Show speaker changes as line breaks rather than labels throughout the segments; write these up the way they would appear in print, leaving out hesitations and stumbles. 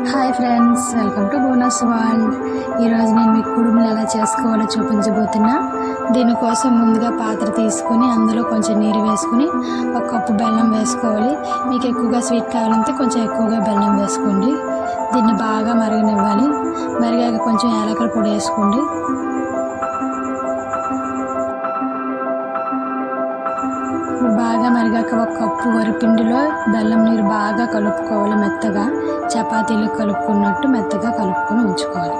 Hi friends, welcome to bonus world. ఈరోజు నేను మీకు కుడుములు ఎలా చేసుకోవాలో చూపించబోతున్నా. దీనికోసం ముందుగా పాత్ర తీసుకుని అందులో కొంచెం నీరు వేసుకుని ఒక కప్పు బెల్లం వేసుకోవాలి. మీకు ఎక్కువగా స్వీట్ కావాలంటే కొంచెం ఎక్కువగా బెల్లం వేసుకోండి. దీన్ని బాగా మరగనివ్వాలి. మరిగాక కొంచెం యాలకుల పొడి వేసుకోండి. బాగా మరిగాక ఒక కప్పు వరిపిండిలో బెల్లం నీరు బాగా కలుపుకోవాలి. మెత్తగా చపాతీలు కలుపుకున్నట్టు మెత్తగా కలుపుకొని ఉంచుకోవాలి.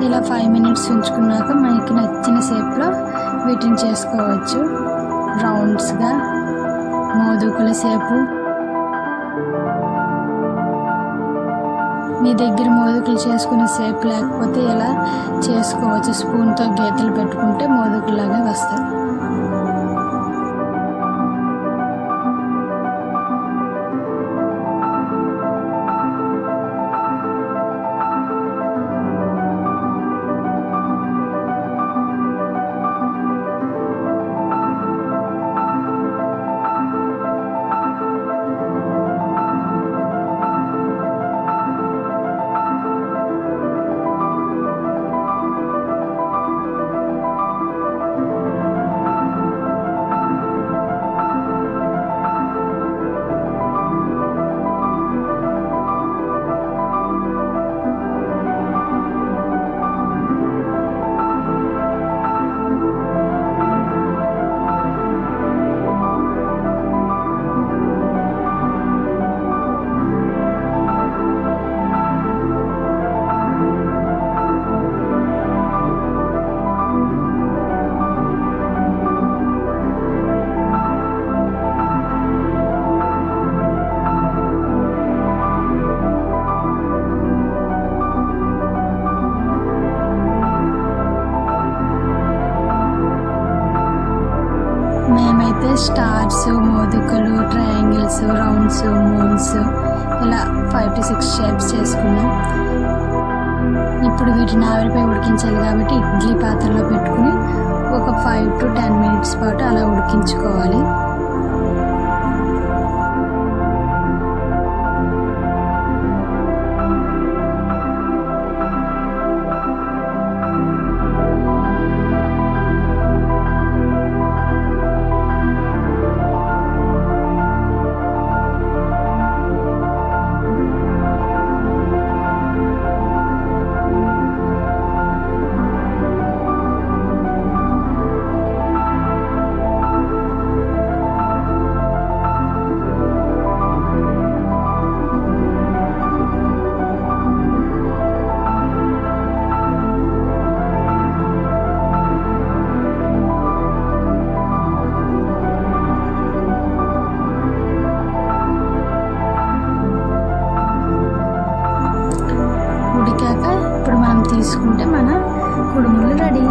ఇలా 5 మినిట్స్ ఉంచుకున్నాక మనకి నచ్చిన షేప్లో వీటిని చేసుకోవచ్చు. రౌండ్స్గా, మోదుకుల షేపు. మీ దగ్గర మోదుకులు చేసుకునే షేప్ లేకపోతే ఇలా చేసుకోవచ్చు. స్పూన్తో గీతలు పెట్టుకుంటే మోదుకులాగా వస్తాయి. మేమైతే స్టార్స్, మోదుకలు, ట్రయాంగిల్స్, రౌండ్స్, మూన్స్ ఇలా 5 to 6 షేప్స్ చేసుకున్నాం. ఇప్పుడు వీటిని ఆవిరిపై ఉడికించాలి కాబట్టి ఇడ్లీ పాత్రలో పెట్టుకుని ఒక 5 to 10 మినిట్స్ పాటు అలా ఉడికించుకోవాలి. ఉడికాక ఇప్పుడు మనం తీసుకుంటే మన కుడుములు రెడీ.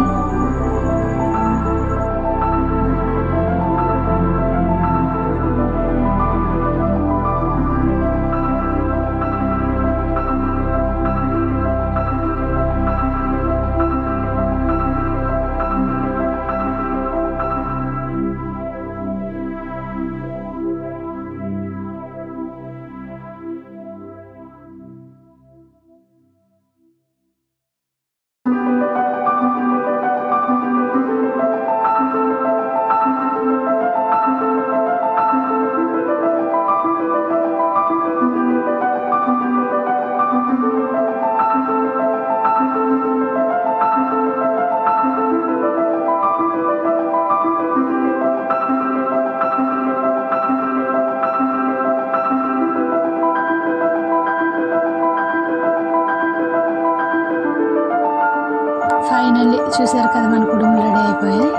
ఫైనల్లీ చూసారు కదా, మన కుడుములు రెడీ అయిపోయాయి.